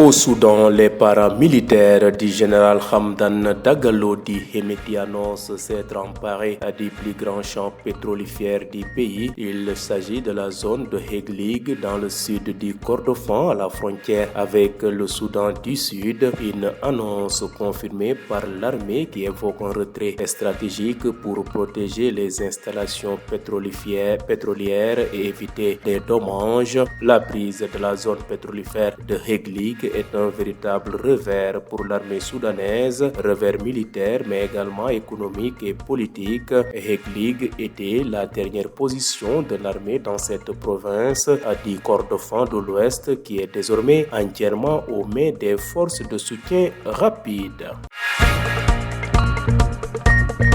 Au Soudan, les paramilitaires du général Hamdan Dagalo di Hemeti annoncent s'être emparés du plus grand champ pétrolifère du pays. Il s'agit de la zone de Heglig dans le sud du Kordofan à la frontière avec le Soudan du Sud. Une annonce confirmée par l'armée qui évoque un retrait stratégique pour protéger les installations pétrolières et éviter des dommages. La prise de la zone pétrolifère de Heglig est un véritable revers pour l'armée soudanaise, revers militaire mais également économique et politique. Heglig était la dernière position de l'armée dans cette province du Kordofan de l'Ouest qui est désormais entièrement aux mains des forces de soutien rapide.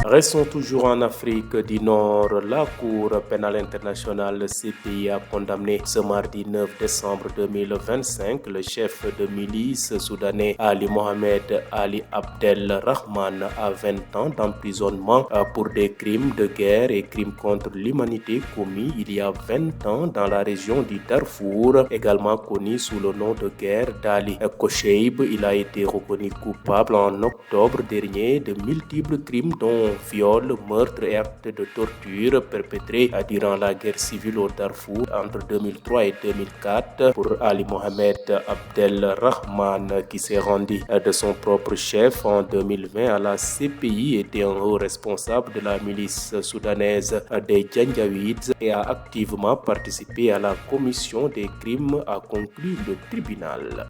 Restons toujours en Afrique du Nord. La Cour pénale internationale CPI a condamné ce mardi 9 décembre 2025 le chef de milice soudanais Ali Mohamed Ali Abdel Rahman à 20 ans d'emprisonnement pour des crimes de guerre et crimes contre l'humanité commis il y a 20 ans dans la région du Darfour, également connu sous le nom de guerre d'Ali Kosheib. Il a été reconnu coupable en octobre dernier de multiples crimes dont viol, meurtre et actes de torture perpétrés durant la guerre civile au Darfour entre 2003 et 2004. Pour Ali Mohamed Abdel Rahman, qui s'est rendu de son propre chef en 2020 à la CPI, était un haut responsable de la milice soudanaise des Janjaweeds et a activement participé à la commission des crimes, a conclu le tribunal.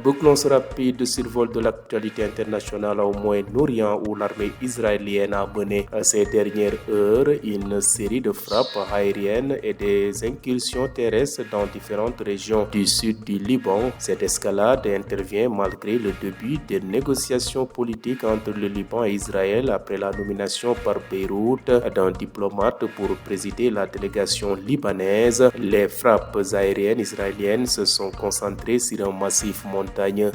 Bouclons ce rapide survol de l'actualité internationale au Moyen-Orient où l'armée israélienne a mené ces dernières heures une série de frappes aériennes et des incursions terrestres dans différentes régions du sud du Liban. Cette escalade intervient malgré le début des négociations politiques entre le Liban et Israël après la nomination par Beyrouth d'un diplomate pour présider la délégation libanaise. Les frappes aériennes israéliennes se sont concentrées sur un massif montagneux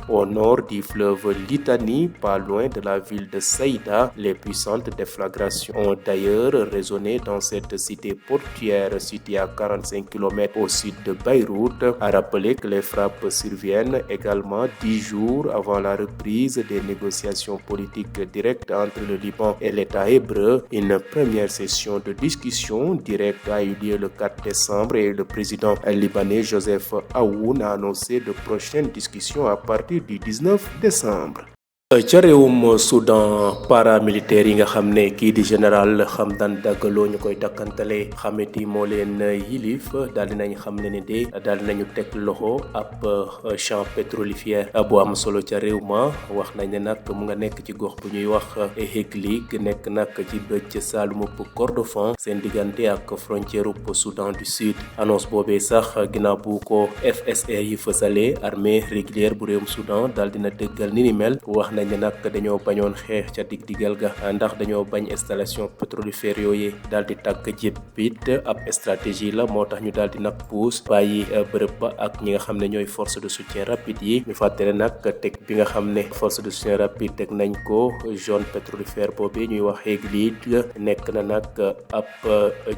au nord du fleuve Litani, pas loin de la ville de Saïda. Les puissantes déflagrations ont d'ailleurs résonné dans cette cité portuaire située à 45 km au sud de Beyrouth. À rappeler que les frappes surviennent également 10 jours avant la reprise des négociations politiques directes entre le Liban et l'État hébreu. Une première session de discussion directe a eu lieu le 4 décembre et le président libanais Joseph Aoun a annoncé de prochaines discussions à partir du 19 décembre. ca réewum Soudan paramilitaire yi nga xam ne kii di général Hamdan Dagalo ñu koy dakkantale Hameti moo leen yilif daal dinañ xam ne de daal dinañu teg loxo ab champ pétrolifère bu am solo ca réew ma wax nañ ne nag mu nga nekk ci gox bu ñuy wax Heglig nekk nag ci bëj saalumu Kordofan seen diggante ak frontière u Soudan du Sud. Annonce boobee sax ginnaaw bu ko FSR yi fësale armée régulière bu réewum Soudan daal dina dëggal ni ni mel wax nañ ne nag dañoo bañoon xeex ca dig-digal ga ndax dañoo bañ installation pétrolifère yooyu daal di tàkk jébbit ab stratégie la moo tax ñu daal di nag puus bàyyi bërëb ba ak ñi nga xam ne ñooy force de soutien rapide yi. ñu fàttale nag teg bi nga xam ne force de soutien rapide teg nañ ko zone pétrolifère boobee ñuy wax Heglig nekk na nag ab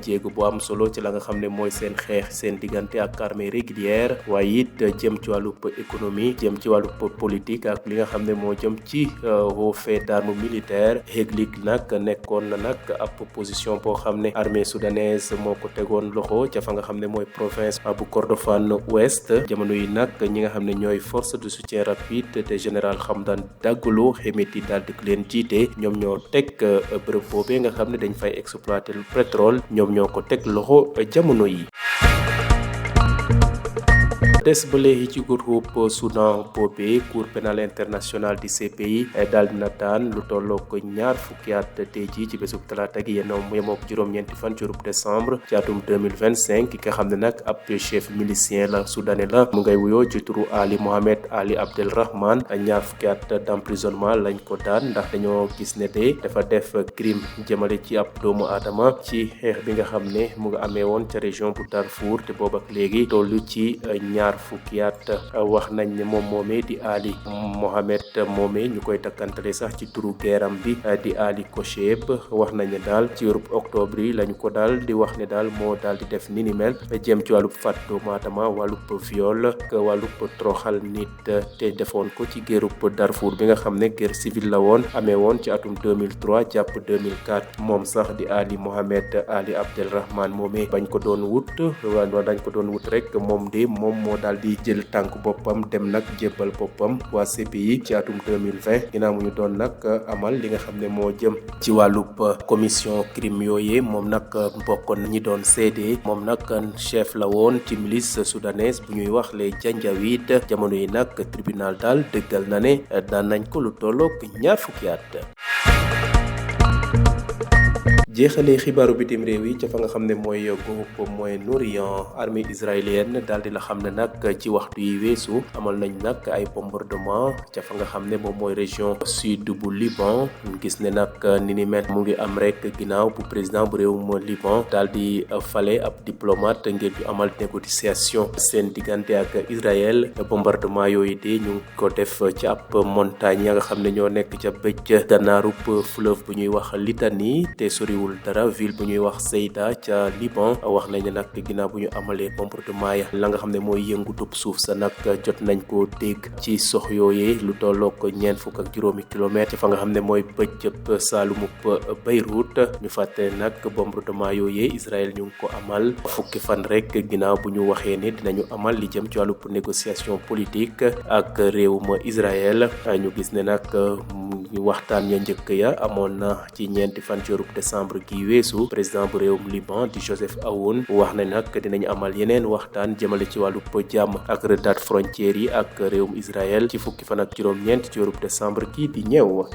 jéego bu am solo ci la nga xam ne mooy seen xeex seen diggante ak armée régulière waaye it jëm ci wàllu économie jëm ci wàllu politique ak li nga xam ne moo jëm ci au fait d'armes militaires. Heglig nag nekkoon na nag ab position boo xam ne armée soudanaise moo ko tegoon loxo ca fa nga xam ne mooy province bu Kordofan Ouest. jamono yi nag ñi nga xam ne ñooy force de soutien rapide de général Hamdan Dagalo Hemeti daal di leen jiite ñoom ñoo teg bërëb boobee nga xam ne dañ fay exploiter le pétrole ñoom ñoo ko teg loxo jamono yi. des ba léegi ci groupe Soudan boobee cour pénale internationale di CPI daal dina daan lu tollook ñaar fukki at tey jii ci bésub talaata gi yemook juróom-ñeenti fan ci décembre ci atum 2025 ki nga xam ne nag ab chef milicien la soudanais la mu ngay wuyoo ci turu Ali Mohamed Ali Abdel Rahman ñaar fukki at d'emprisonnement lañ ko daan ndax dañoo gis ne de dafa def crime jëmale ci ab doomu aadama ci xeex bi nga xam ne mu nga amee woon ca région bu Darfour te boobu ak léegi tollu ci ñaar ñaar fukki at wax nañ ne moom moomee di Ali Mohamed moomee ñu koy takkantale sax ci turu geeram bi di Ali Kocheb wax nañ ne daal ci weeru octobre yi lañu ko daal di wax ne daal moo daal di def ni ni mel jëm ci wàllub faat doomu aadama wàllub viol ak wàllub toroxal nit te defoon ko ci guerrub Darfour bi nga xam ne guerre civile la woon amee woon ci atum 2003 jàpp 2004 moom sax di Ali Mohamed Ali Abdelrahman moomee bañ ko doon wut dañ ko doon wut rek moom moo daal di jël tànk boppam dem nag jébbal boppam waa CPI ci atum 2020 ginnaaw mu ñu doon nag amal li nga xam ne moo jëm ci wàllub commission crime yooyee moom nag bokkoon ñi doon seede moom nag chef la woon ci milice soudanaise bu ñuy wax les Janjaweed jamono yi nag tribunal daal dëggal na ne daan nañ ko lu tollook ñaar fukki at. jeexalee xibaaru bitim réew yi ca fa nga xam ne mooy groupe Moyen-Orient armée israélienne daal di la xam ne nag ci waxtu yi weesu amal nañ nag ay bombardement ca fa nga xam ne moom mooy région sud bu Liban gis ne nag ni ni mel mu ngi am rek ginnaaw bu président bu réewum Liban daal di fale ab diplomate ngir ñu amal négociation seen diggante ak Israël bombardement yooyu de ñu ngi ko def ci ab montagne ya nga xam ne ñoo nekk ca bëj gannaarub fleuve bu ñuy wax Litani te soriwul dara ville bu ñuy wax Ceuta ca Liban wax nañ ne nag ginnaaw bu ñu amalee bombardement ya la nga xam ne mooy yëngutub suuf sa nag jot nañ ko dégg ci sox yooyee lu tollook 4 kilomètres fa nga xam ne mooy bëccëg saalumub Beyrouth ñu fàtte nag bombardement yooyee Israël ñu ngi ko amal fukki fan rek ginnaaw bu ñu waxee ne dinañu amal li jëm ci wàllub négociation politique ak réewum Israël ñu gis ne nag waxtaan ya njëkk ya amoon na ci 4 fan ci weeru décembre gi weesu président bu réewum Liban di Joseph Aoun wax na nag dinañu amal yeneen waxtaan jëmale ci wàllu jàmm ak rëddaat frontières yi ak réewum Israël ci fukki fan ak juróom-ñeent ci weeru décembre gi di ñëw.